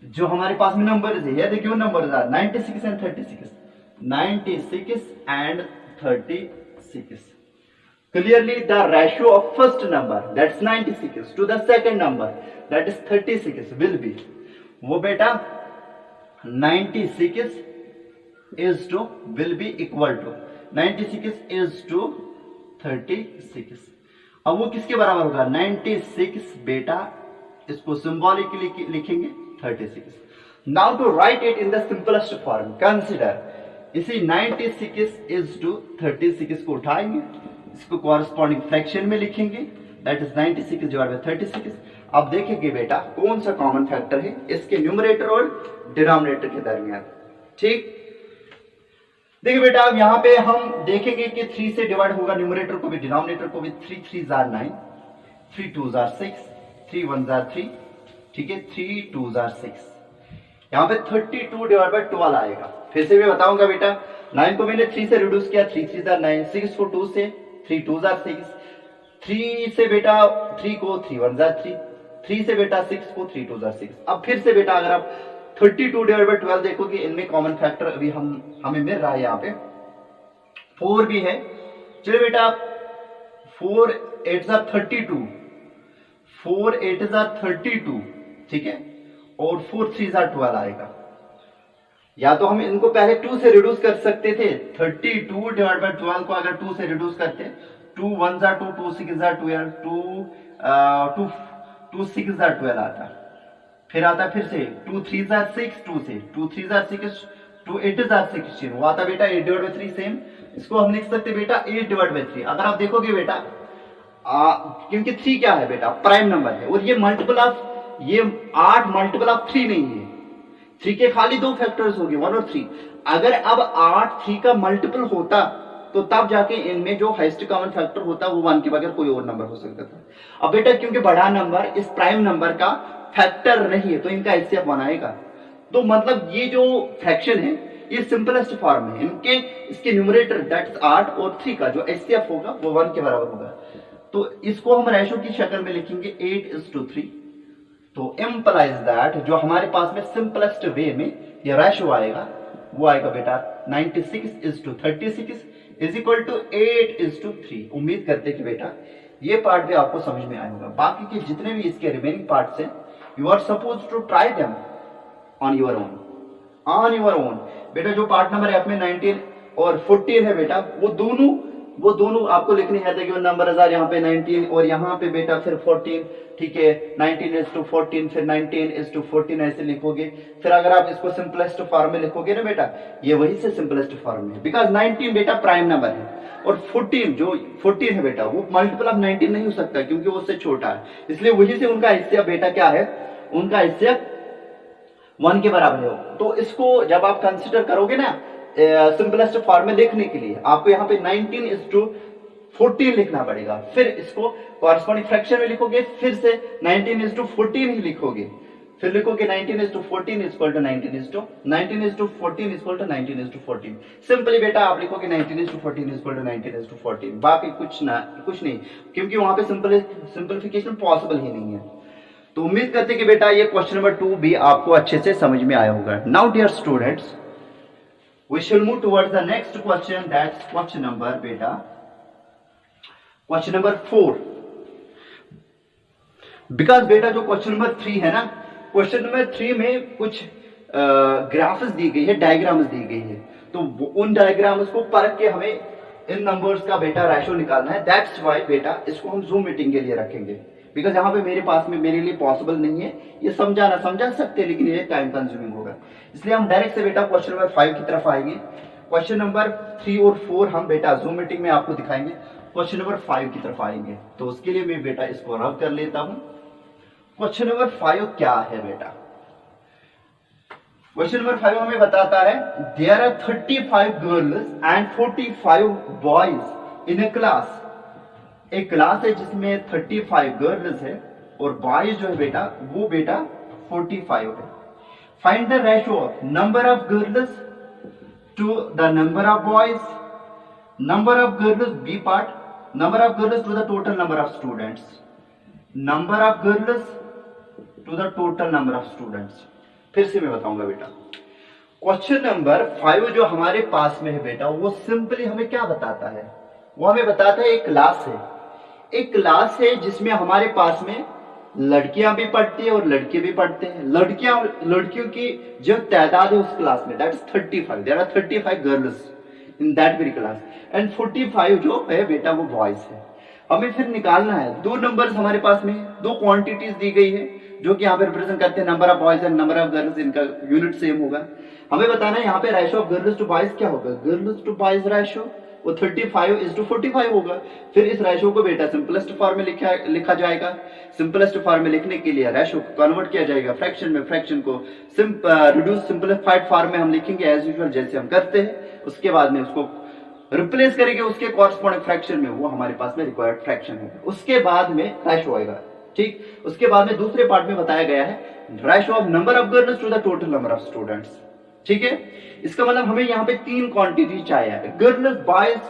जो हमारे पास में नंबर्स है देखिए numbers are 96 and 36, 96 and 36। clearly the ratio of first number that's 96 to the second number that is 36 will be, वो बेटा 96 is to will be equal to 96 is to 36। अब वो किसके बराबर होगा 96 बेटा, इसको सिंबॉलिकली लिखेंगे 36। Now to write it in the simplest form consider इसी 96 इज टू 36 को उठाएंगे, इसको कॉरेस्पॉन्डिंग फ्रैक्शन में लिखेंगे दैट इज 96 डिवाइडेड बाय 36। अब देखेंगे बेटा कौन सा कॉमन फैक्टर है इसके न्यूमरेटर और डिनोमिनेटर के दरमियान। ठीक, देखिए बेटा अब यहाँ पे हम देखेंगे कि 3 से डिवाइड होगा न्यूमरेटर को भी डिनोमिनेटर को भी। 3 3 जार 9, 3 2 जार 6, 3 1 जार 3, ठीक है 3 2 जार 6। यहाँ पे 32 डिवाइड बाय 12 आएगा। फिर से मैं बताऊंगा बेटा 9 को मैंने 3 से रिड्यूस किया, 3 3 जार 9, 6 को 2 से, 3 2 जार 6, 3 से बेटा 3 को 3 1 जार 3, 3 से बेटा 6 को 3 2 जार 6। अब फिर से बेटा अगर आप 32 डिवाइड बाय 12 देखोगे इनमें कॉमन फैक्टर अभी हमें मिल रहा है, यहाँ पे 4 भी है। चलिए बेटा 4 8 जार 32, 4 8 जार 32, ठीक है, और 4 3 जार 12 आएगा। या तो हम इनको पहले 2 से रिड्यूस कर सकते थे, 32 डिवाइड बाय 12 को अगर 2 से रिड्यूस करते 2 1 जार 2, 2 6 जार 12, 2 6 जार 12 आता। फिर आता फिर से 2 3 जार 6, 2 से 2 3 जार 6, 2 8 जार 16, वो आता बेटा 8 डिवाइड बाय 3 सेम। इसको हम लिख सकते बेटा 8 डिवाइड बाय 3। अगर आप देखोगे बेटा क्योंकि 3 क्या है बेटा प्राइम नंबर है और ये मल्टीपल ऑफ, ये 8 मल्टीपल ऑफ 3 नहीं है। 3 के खाली 2 फैक्टर्स हो गए 1 और 3। अगर अब 8 3 का मल्टीपल होता तो तब जाके इनमें जो हाईएस्ट कॉमन फैक्टर होता वो 1 के बगैर कोई और नंबर हो सकता था। अब बेटा क्योंकि बड़ा नंबर इस प्राइम नंबर का फैक्टर नहीं है तो इनका एचसीएफ बनाएगा। तो मतलब ये जो फ्रैक्शन है ये सिंपलेस्ट फॉर्म है, इनके इसके न्यूमरेटर दैट्स 8 और 3 का जो एचसीएफ होगा वो 1 के बराबर होगा। तो इसको हम रेशो की शक्ल में लिखेंगे 8:3। तो इम्प्लाइज दैट जो हमारे पास में सिंपलेस्ट वे में ये रेशो आएगा वो आएगा बेटा 96:36 इज इक्वल टू 8:3। उम्मीद करते कि बेटा ये पार्ट भी आपको समझ में आया होगा। बाकी के जितने भी इसके रिमेनिंग पार्ट्स हैं you are suppose to try them on your own. बेटा जो पार्ट नंबर है में 19 और 14 है बेटा वो दोनों आपको लिखने हैं। देखिए नंबर हजार यहाँ पे 19 और यहाँ पे बेटा फिर 14, ठीक है 19:14 फिर 19:14 ऐसे लिखोगे। फिर अगर आप इसको सिंपलेस्ट फॉर्म में लिखोगे ना बेटा ये वही से सिंपलेस्ट फॉर्म में, बिकॉज 19 बेटा प्राइम नंबर है और 14 है बेटा वो मल्टीपल ऑफ 19 नहीं हो सकता क्योंकि वो उससे छोटा है, इसलिए वही से उनका हिस्सा बेटा क्या है, उनका हिस्सा 1 के बराबर है। तो इसको जब आप कंसिडर करोगे ना सिंपलेस्ट फॉर्म में लिखने के लिए आपको यहाँ पे 19:14 लिखना पड़ेगा। फिर इसको कॉरेस्पॉन्डिंग फ्रैक्शन में लिखोगे, फिर से 19:14 ही लिखोगे, फिर लिखोगे 19:14 equal to 19:14 equal to 19:14। Simply बेटा आप लिखोगे 19:14 इक्वल टू 19:14, बाकी कुछ नहीं, क्योंकि वहां पे सिंपलीफिकेशन पॉसिबल ही नहीं है। तो उम्मीद करते कि बेटा ये क्वेश्चन नंबर 2 भी आपको अच्छे से समझ में आया होगा। Now dear students we shall move towards the next question, that's question number 4। because बेटा जो क्वेश्चन नंबर 3 है ना, क्वेश्चन नंबर 3 में कुछ ग्राफ्स दी गई है, डायग्राम्स दी गई है, तो उन डायग्राम्स को पढ़ के हमें इन नंबर्स का बेटा रेशो निकालना है। दैट्स वाई बेटा इसको हम जूम मीटिंग के लिए रखेंगे, बिकॉज यहाँ पे मेरे लिए पॉसिबल नहीं है ये समझा सकते हैं लेकिन ये टाइम कंज्यूमिंग होगा, इसलिए हम डायरेक्ट से बेटा क्वेश्चन नंबर 5 की तरफ आएंगे। क्वेश्चन नंबर 3 और 4 हम बेटा जूम मीटिंग में आपको दिखाएंगे, क्वेश्चन नंबर 5 की तरफ आएंगे। तो उसके लिए मैं बेटा इसको रब कर लेता हूं। क्वेश्चन नंबर 5 क्या है बेटा, क्वेश्चन नंबर 5 हमें बताता है there are 35 girls and 45 boys in a class. एक क्लास है जिसमें 35 गर्ल्स है और बॉयज जो है बेटा वो बेटा 45 है। Find the ratio of number of girls to the number of boys, number of girls B part, number of girls to the total number of students, number of girls to the total number of students. फिर से मैं बताऊंगा बेटा question number 5 जो हमारे पास में है बेटा वो सिंपली हमें क्या बताता है, वो हमें बताता है एक क्लास है, एक क्लास है जिसमें हमारे पास में लड़कियां भी पढ़ती है और लड़के भी पढ़ते हैं। लड़कियों की जो तादाद है उस क्लास में that is 35, there are 35 girls in that very class and 45 जो है बेटा वो बॉयज है। हमें फिर निकालना है दो नंबर्स हमारे पास में, दो क्वांटिटीज दी गई है जो कि यहाँ पे रिप्रेजेंट करते हैं number of boys and number of girls, इनका यूनिट सेम होगा। हमें बताना है यहाँ पे ratio of girls to boys क्या होगा, गर्ल्स टू बॉयज रेशो वो 35:45 होगा। फिर इस रेशो को बेटा सिंपलेस्ट फॉर्म में लिखा जाएगा। सिंपलेस्ट फॉर्म में लिखने के लिए रेशो को कन्वर्ट किया जाएगा फ्रैक्शन में, फ्रैक्शन को रिड्यूस सिंपलीफाइड फॉर्म में हम लिखेंगे एज यूजुअल जैसे हम करते हैं। उसके बाद में उसको रिप्लेस करेंगे उसके कॉरस्पॉन्डिंग फ्रैक्शन में, वो हमारे पास में रिक्वायर्ड फ्रैक्शन होगा। उसके बाद में रेशो आएगा, ठीक। उसके बाद में दूसरे पार्ट में बताया गया है ratio of number of girls to the total number of students, ठीक है। इसका मतलब हमें यहाँ पे तीन क्वांटिटी चाहिए, गर्ल्स, बॉयज,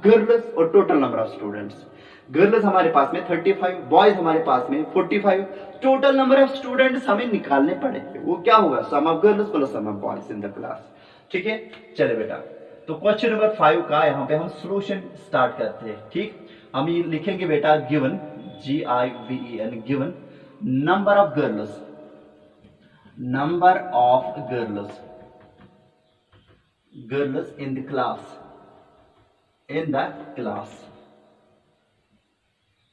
गर्ल्स और total number of students. Girls हमारे पास में 35, बॉयज हमारे पास में 45, टोटल नंबर ऑफ स्टूडेंट्स हमें निकालने पड़ेंगे। वो क्या होगा, sum of girls plus sum of boys in the class, ठीक है। चले बेटा, तो क्वेश्चन नंबर 5 का यहाँ पे हम सोल्यूशन स्टार्ट करते हैं, ठीक। हम ये लिखेंगे बेटा given, GIVEN, given number of girls, number of girls in the class,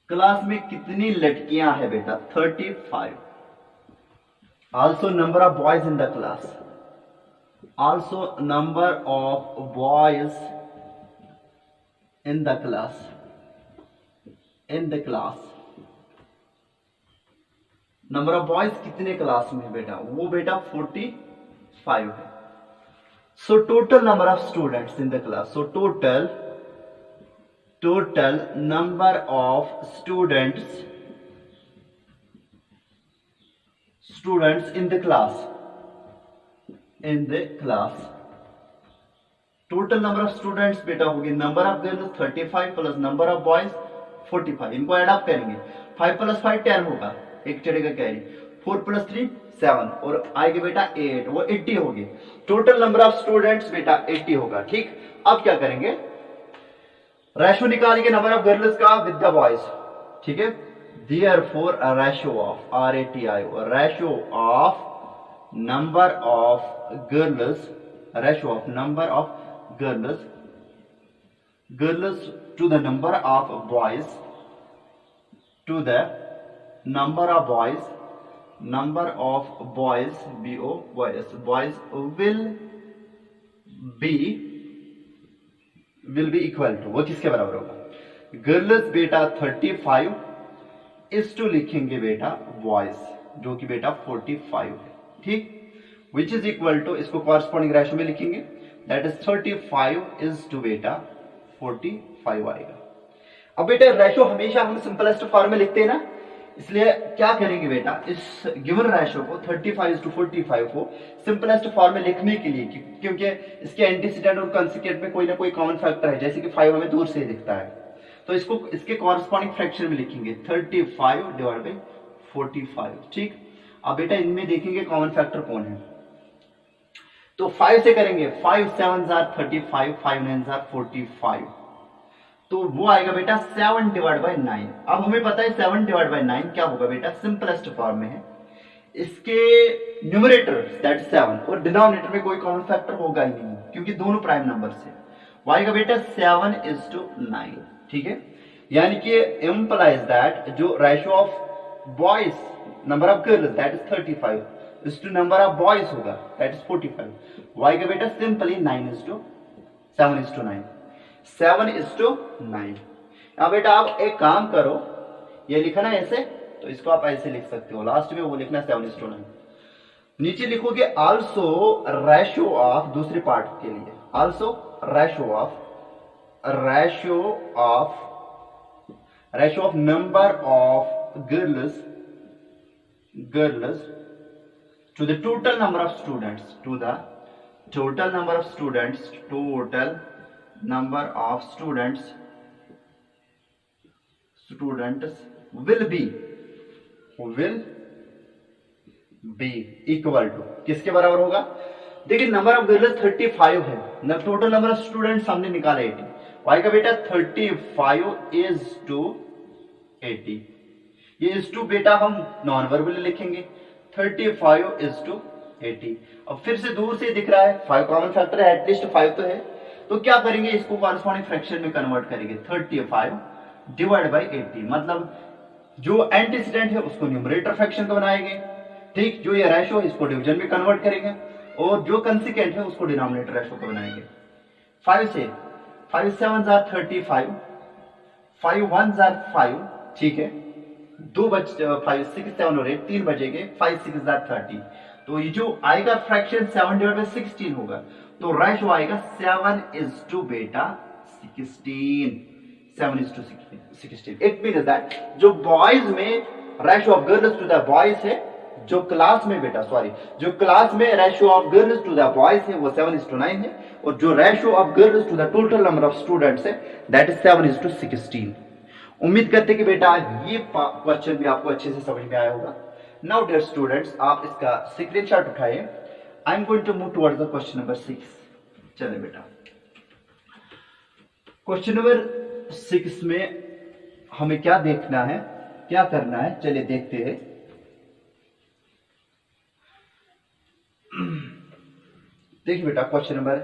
class में कितनी लड़कियां हैं बेटा, 35। Also number of boys in the class, also number of boys in the class, number of boys कितने क्लास में बेटा, वो बेटा 45 है। So total number of students in the class. So total number of students in the class. Total number of students बेटा होगी number of girls 35 plus number of boys 45। इनको add up करेंगे, 5 + 5 10 होगा, एक चढ़ेगा कैरी, 4 + 3 7 और आएगा बेटा 8, वो 80 होगी। टोटल नंबर ऑफ स्टूडेंट्स बेटा 80 होगा, ठीक। अब क्या करेंगे, रेशो निकालेंगे नंबर ऑफ गर्ल्स का विद द बॉयज, ठीक है। Therefore ratio of RATI, ratio of number of girls, ratio of number of girls to the number of boys, to the number of boys, number of boys, boys will be equal to, वो किसके बराबर होगा, girls बेटा 35 इस to लिखेंगे बेटा boys जो कि बेटा 45 है, ठीक। विच इज इक्वल टू, इसको कॉरस्पॉन्डिंग रेशो में लिखेंगे, दैट इज 35 इज टू बेटा 45 आएगा। अब बेटा रेशो हमेशा हम सिंपलेस्ट फॉर्म में लिखते हैं ना, इसलिए क्या करेंगे बेटा, इस गिवन रेशो को 35:45 को सिंपलेस्ट फॉर्म में लिखने के लिए, क्योंकि इसके एंटीसीडेंट और कंसेक्वेंट में कोई ना कोई कॉमन फैक्टर है, जैसे कि 5 हमें दूर से ही दिखता है, तो इसको इसके कॉरस्पॉन्डिंग फ्रैक्शन में लिखेंगे 35/45, ठीक। अब बेटा इनमें देखेंगे कॉमन फैक्टर कौन है, तो 5 से करेंगे, 5 7 35, 5 9 45, तो वो आएगा बेटा 7/9। अब हमें पता है 7/9 क्या होगा बेटा, सिंपलेस्ट फॉर्म में है, इसके न्यूमरेटर दैट 7 और डिनोमिनेटर में कोई कॉमन फैक्टर होगा ही नहीं क्योंकि दोनों प्राइम नंबर से, वो आएगा बेटा 7:9, ठीक है। यानी कि इंप्लाइज दैट जो ratio of boys number of girls that is 35 is to number of boys होगा दैट इज 45, वो आएगा बेटा सिंपली 7:9, 7:9। अब बेटा आप एक काम करो, ये लिखना है ऐसे, तो इसको आप ऐसे लिख सकते हो, लास्ट में वो लिखना 7:9। नीचे लिखोगे आल्सो रेशो ऑफ, दूसरे पार्ट के लिए also ratio of number of girls to the total number of students, total number of students will be equal to, किसके बराबर होगा, देखिए नंबर ऑफ गर्ल्स 35 है, टोटल नंबर ऑफ स्टूडेंट्स हमने निकाला 80, आएगा बेटा 35:80। ये इज टू बेटा हम नॉन वर्बली लिखेंगे 35:80। अब फिर से दूर से दिख रहा है 5 कॉमन फैक्टर है, एटलीस्ट 5 तो है, तो क्या करेंगे इसको कॉरस्पॉन्डिंग फ्रैक्शन में कन्वर्ट करेंगे 35/80। मतलब जो एंटीसीडेंट है उसको न्यूमरेटर फ्रैक्शन का बनाएंगे, ठीक। जो ये रेशो है इसको डिवीजन में कन्वर्ट करेंगे और जो कंसिक्वेंट है उसको डिनोमिनेटर रेशो का बनाएंगे। 5 से 5 7 35, 5 1 5, ठीक है। 2 बच 5 6 7 और 8 3 बचेंगे, 5 6 30। तो ये जो आएगा फ्रैक्शन 7/16 होगा, तो रेशो आएगा 7:16। 7:16। इट मीन्स दैट जो बॉयज में ratio of girls to the boys है, जो क्लास में बेटा जो क्लास में ratio of girls to the boys है वो 7:9 है, और जो ratio of girls to the total number of students है दैट इज 7:16। उम्मीद करते कि बेटा ये क्वेश्चन भी आपको अच्छे से समझ में आया होगा। नाउ डियर स्टूडेंट्स, आप इसका स्क्रीनशॉट उठाइए। I am going to move towards the question number 6। चलिए बेटा, क्वेश्चन नंबर 6 में हमें क्या देखना है, क्या करना है, चलिए देखते हैं। देखिए बेटा, क्वेश्चन नंबर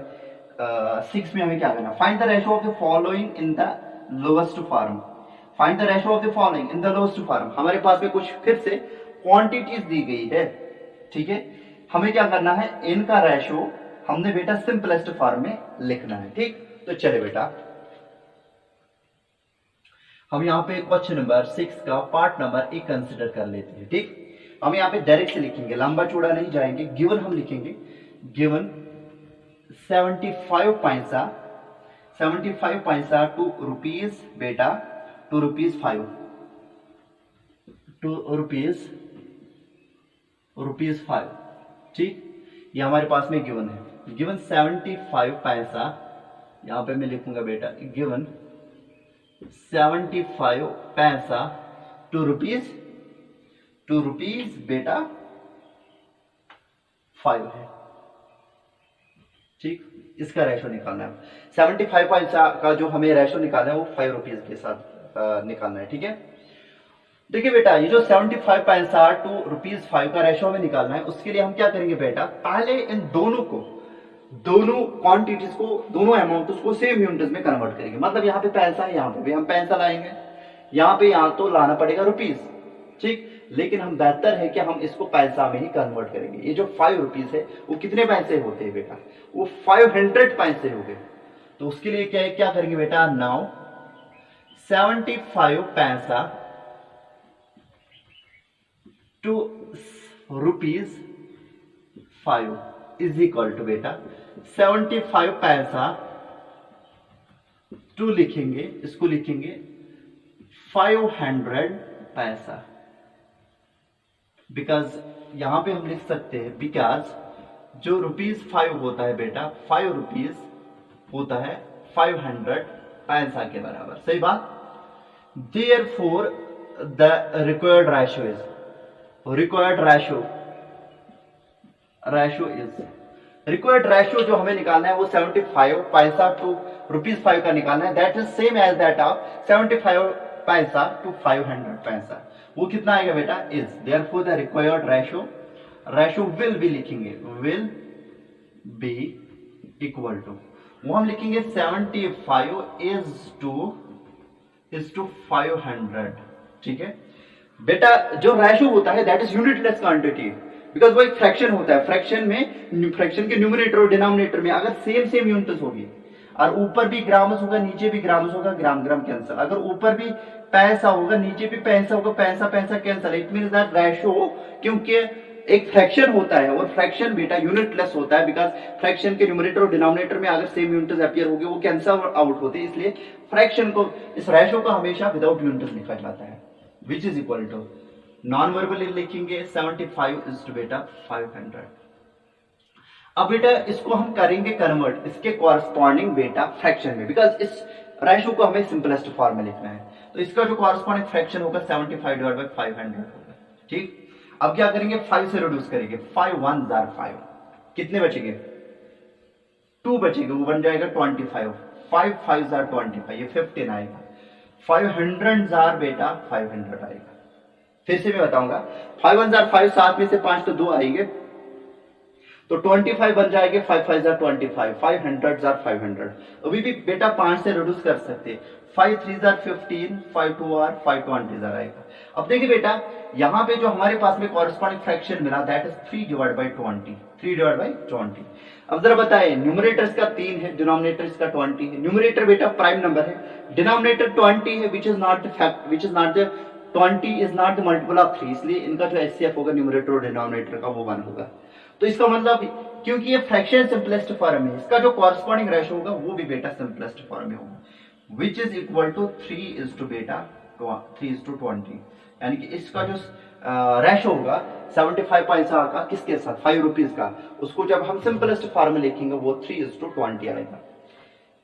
6 में हमें क्या करना है, find the ratio of the following in the lowest form. Find the ratio of the following in the lowest form. हमारे पास में कुछ फिर से क्वांटिटीज दी गई है, ठीक है। हमें क्या करना है, इनका रेशियो हमने बेटा सिंपलेस्ट फॉर्म में लिखना है, ठीक। तो चले बेटा, हम यहाँ पे क्वेश्चन नंबर 6 का पार्ट नंबर 1 कंसिडर कर लेते हैं, ठीक। हम यहाँ पे डायरेक्ट से लिखेंगे, लंबा चौड़ा नहीं जाएंगे। गिवन हम लिखेंगे, गिवन 75 पैसा टू रुपीज बेटा, टू रुपीज 5, ठीक। ये हमारे पास में गिवन है। गिवन 75 पैसा, यहां पे मैं लिखूंगा बेटा गिवन 75 पैसा टू रुपीज बेटा 5 है, ठीक। इसका रेशो निकालना है। 75 पैसा का जो हमें रेशो निकालना है वो 5 रुपीज के साथ निकालना है, ठीक है। देखिए बेटा, ये जो 75 पैसा टू रुपीज 5 का रेशो हमें निकालना है, उसके लिए हम क्या करेंगे बेटा, पहले इन दोनों क्वांटिटीज को, दोनों अमाउंट को सेम यूनिट्स में कन्वर्ट करेंगे। मतलब यहाँ पे पैसा है, यहाँ पे भी हम पैसा लाएंगे, यहाँ तो लाना पड़ेगा रुपीज, ठीक। लेकिन हम बेहतर है कि हम इसको पैसा में ही कन्वर्ट करेंगे। ये जो 5 रुपीज है वो कितने पैसे होते हैं बेटा, वो 500 पैसे हो गए। तो उसके लिए क्या करेंगे बेटा, नाउ 75 पैसा to rupees 5 is equal to बेटा 75 पैसा टू लिखेंगे, इसको लिखेंगे 500 पैसा। बिकॉज यहां पे हम लिख सकते हैं, बिकॉज जो रुपीज 5 होता है बेटा, 5 रुपीज होता है 500 पैसा के बराबर, सही बात। Therefore the required ratio is required ratio जो हमें निकालना है वो 75 पैसा टू रुपीज 5 का निकालना है। That is same as that of 75 पैसा टू 500 पैसा। वो कितना आएगा बेटा, is. Therefore the required ratio will be लिखेंगे, विल बी इक्वल टू, वो हम लिखेंगे 75 इज टू 500, ठीक है बेटा। जो रेशो होता है that is unitless quantity, because वो एक फ्रैक्शन होता है। फ्रैक्शन के न्यूमरेटर और डिनोमिनेटर में अगर सेम यूनिट्स होगी, और ऊपर भी ग्रामस होगा नीचे भी ग्रामस होगा, ग्राम कैंसल। अगर ऊपर भी पैसा होगा नीचे भी पैसा होगा, पैसा cancel. It means that ratio, क्योंकि एक फ्रैक्शन होता है और फ्रैक्शन बेटा यूनिटलेस होता है, बिकॉज फ्रैक्शन के न्यूमरेटर और डिनोमिनेटर में अगर सेम यूनिट्स अपीयर होंगे वो कैंसल आउट होते हैं। इसलिए फ्रैक्शन को, इस रेशो को हमेशा विदाउट यूनिट्स लिखा जाता है, which is equal to, non verbally लिखेंगे 75 इज टू बेटा 500। अब बेटा इसको हम करेंगे कन्वर्ट इसके कॉरस्पॉन्डिंग बेटा फ्रैक्शन में, बिकॉज इस रेशो को हमें सिंपलेस्ट फॉर्म में लिखना है। तो इसका जो कॉरस्पॉन्डिंग फ्रैक्शन होगा 75/500 होगा, ठीक। अब क्या करेंगे, 5 से रिड्यूस करेंगे, 5 1 5, कितने बचेंगे, 2 बचेंगे, वो बन जाएगा 25। 5 5 जार 25, ये 15 आएगा। 500 जार बेटा 500 आएगा। फिर से मैं बताऊंगा, 5 1 जार 5, 7 में से 5 तो 2 आएंगे, तो 25 बन जाएंगे। 5 5 जार 25, 500 जार 500। अभी भी बेटा 5 से रिड्यूस कर सकते हैं। 5 3 जार 15, 5 2 आर 520 जार आएगा। अब देखिए बेटा, यहाँ पे जो हमारे पास में कॉरेस्पॉन्डिंग फ्रैक्शन मिला, दैट इज 3/20, 3/20। अब जरा बताएं, न्यूमरेटर इसका 3 है, डिनोमिनेटर इसका 20 है। न्यूमरेटर बेटा प्राइम नंबर है, डिनोमिनेटर 20 है, which is not the fact, which is not the 20 is not the multiple of 3, इसलिए इनका जो एचसीएफ होगा न्यूमरेटर और डिनोमिनेटर का वो 1 होगा। तो इसका मतलब, क्योंकि ये फ्रैक्शन सिंपलेस्ट फॉर्म है, इसका जो कॉरेस्पॉन्डिंग रेशो होगा वो भी बेटा सिंपलेस्ट फॉर्म में होगा, विच इज इक्वल टू 3:20, यानी कि इसका जो रेशो होगा 75 पैसा का किसके साथ, 5 रुपीज का, उसको जब हम सिंपलेस्ट फॉर्म में लिखेंगे वो 3:20 आएगा।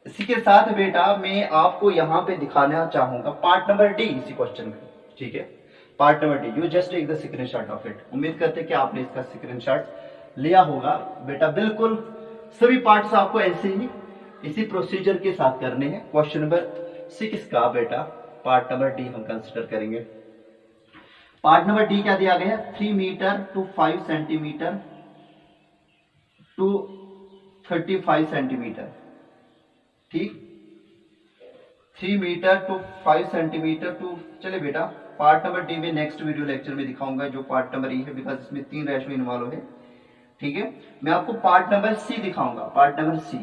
इसी के साथ बेटा मैं आपको यहाँ पे दिखाना चाहूंगा पार्ट नंबर डी इसी क्वेश्चन का, ठीक है। Part number D, you just take the screenshot of it. उम्मीद करते हैं कि आपने इसका स्क्रीनशॉट लिया होगा बेटा। बिल्कुल सभी पार्ट्स आपको ऐसे ही इसी प्रोसीजर के साथ करने हैं। क्वेश्चन नंबर 6 का बेटा पार्ट नंबर डी हम कंसिडर करेंगे। पार्ट नंबर डी क्या दिया गया है, 3 metre to 5 centimetre to 35 centimetre, ठीक। 3 मीटर टू 5 सेंटीमीटर टू, चले बेटा पार्ट नंबर डी में नेक्स्ट वीडियो लेक्चर में दिखाऊंगा जो पार्ट नंबर ई है, बिकॉज इसमें 3 रेशो इन्वॉल्व है, ठीक है। मैं आपको पार्ट नंबर सी दिखाऊंगा, part number C,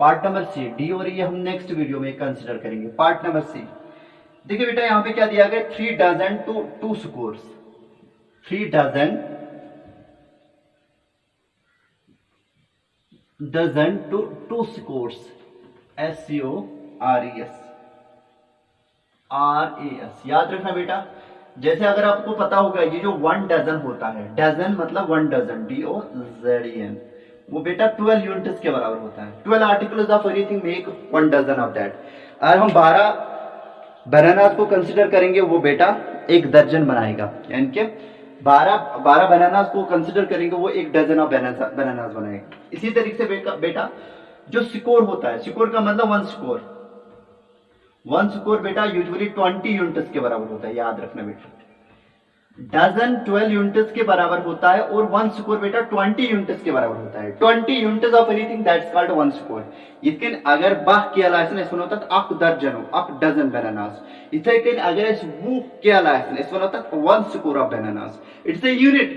part number C. D और ई हम नेक्स्ट वीडियो में कंसिडर करेंगे। पार्ट नंबर सी, देखिए बेटा यहां पे क्या दिया गया, 3 dozen to 2 scores, 3 dozen to 2 scores, SCORES, RAS। याद रखना बेटा, जैसे अगर आपको पता होगा ये जो 1 डजन होता है, डजन मतलब 1 डजन, DOZEN, वो बेटा 12 यूनिट्स के बराबर होता है। 12 articles of anything make 1 dozen of that. अगर हम 12 बनानास को कंसिडर करेंगे वो बेटा 1 दर्जन बनाएगा, यानी कि 12 बनानास को कंसिडर करेंगे वो 1 डजन ऑफ बनानास बनाएगा। इसी तरीके से बेटा जो स्कोर होता है, स्कोर का मतलब 1 स्कोर, 1 स्कोर बेटा यूजुअली 20 यूनिट्स के बराबर होता है, याद रखना बेटा। डजन 12 यूनिट्स के बराबर होता है और 1 स्कोर बेटा 20 यूनिट्स के बराबर होता है। 20 units of anything that's called 1 score. लेकिन अगर बाह के लायसन इसमें होता है अक दर्जन, अक डजन बनानास। इथे के अगर इस वो के लायसन इसमें होता है 1 score of bananas, it's a unit.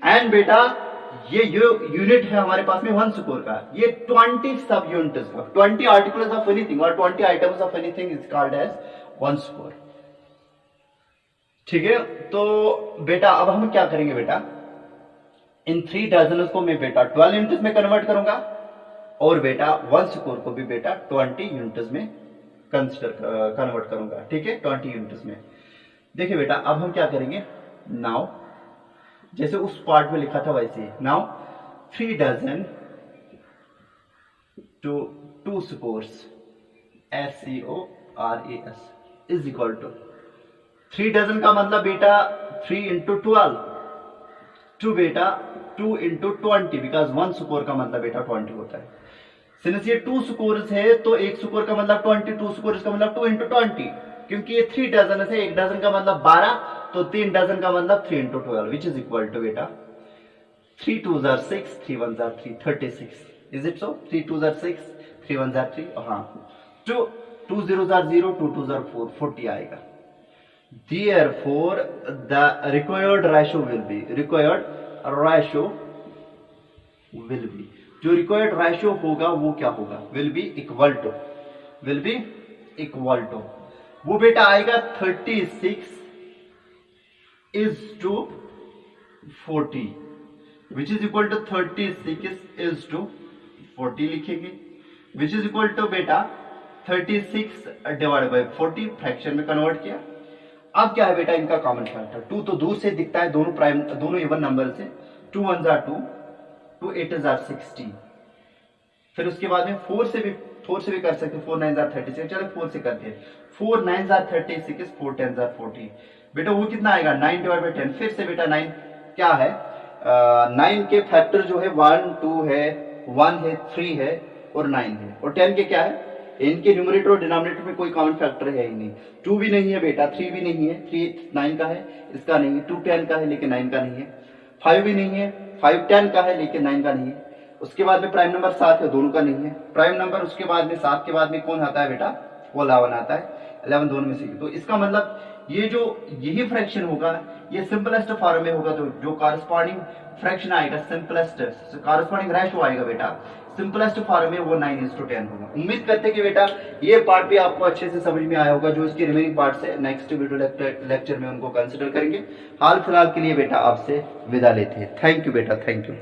And बेटा ये जो यूनिट है हमारे पास में 1 स्कोर का, ये 20 सब यूनिट्स का, 20 आर्टिकल्स ऑफ एनीथिंग और 20 items of anything is called as 1 score, ठीक है। तो बेटा अब हम क्या करेंगे बेटा, इन 3 डजन को मैं बेटा 12 यूनिट्स में कन्वर्ट करूंगा और बेटा 1 स्कोर को भी बेटा 20 यूनिट्स में कन्वर्ट करूंगा, ठीक है, 20 यूनिट्स में। देखिए बेटा अब हम क्या करेंगे, नाउ जैसे उस पार्ट में लिखा था वैसे, now 3 dozen to 2 scores, SCORES is equal to 3 dozen का मतलब बेटा 3 इंटू 12, 2 बेटा 2 इंटू 20, बिकॉज 1 स्कोर का मतलब बेटा 20 होता है। सिंस ये 2 स्कोर्स है तो 1 स्कोर का मतलब 20, 2 स्कोर्स का मतलब 2 इंटू 20, क्योंकि ये 3 डजन है, 1 डजन का मतलब 12, तो 3 डजन का मतलब 3 into 12, which is equal to बेटा 3 2 जार 6, 3 1 जार 3, 36। Is it so? 3 2 जार 6, 3 1 जार 3, हाँ 2 0 जार 0, 2 2 जार 4, 40 आएगा। Therefore, the required ratio will be, जो required ratio होगा वो क्या होगा, will be equal to, वो बेटा आएगा 36 is to 40, which is equal to 36 is to 40 लिखेंगे, which is equal to बेटा 36 डिवाइड बाय 40, फ्रैक्शन में कन्वर्ट किया। अब क्या है बेटा इनका कॉमन फैक्टर, 2 तो दूर से दिखता है, दोनों इवन नंबर से, 2 1 जार 2, 2 8 जार 60, फिर उसके बाद में 4 से भी कर सकते, 4 9 जार 36, चलो 4 से करते हैं, 4 9 जार 36, 4 10 जार 40, बेटा वो कितना आएगा 9 डिवाइड बाय 10। फिर से बेटा 9 क्या है, 9 के फैक्टर जो है 1 2 है, 1 है, 3 है और 9 है, और 10 के क्या है इनके न्यूमरेटर और डिनोमिनेटर में कोई कॉमन फैक्टर है ही नहीं। 2 भी नहीं है बेटा, 3 भी नहीं है, 3 9 का है, इसका नहीं है। 2 10 का है लेकिन 9 का नहीं है। 5 भी नहीं है, 5 10 का है लेकिन 9 का नहीं है। उसके बाद में प्राइम नंबर 7 है, दोनों का नहीं है। प्राइम नंबर उसके बाद में 7 के बाद में कौन आता है बेटा, वो 11 आता है। 11 दोनों में से। तो इसका मतलब ये जो यही फ्रैक्शन होगा ये सिंपलेस्ट फॉर्म में होगा, तो जो कॉरस्पॉन्डिंग फ्रैक्शन आएगा सिंपलेस्ट कॉरस्पॉन्डिंग रेशो आएगा बेटा सिंपलेस्ट फॉर्म में वो 9:10 होगा। उम्मीद करते हैं कि बेटा ये पार्ट भी आपको अच्छे से समझ में आया होगा। जो इसके रिमेनिंग पार्ट्स है नेक्स्ट वीडियो लेक्चर में उनको कंसिडर करेंगे। हाल फिलहाल के लिए बेटा आपसे विदा लेते हैं। थैंक यू बेटा, थैंक यू।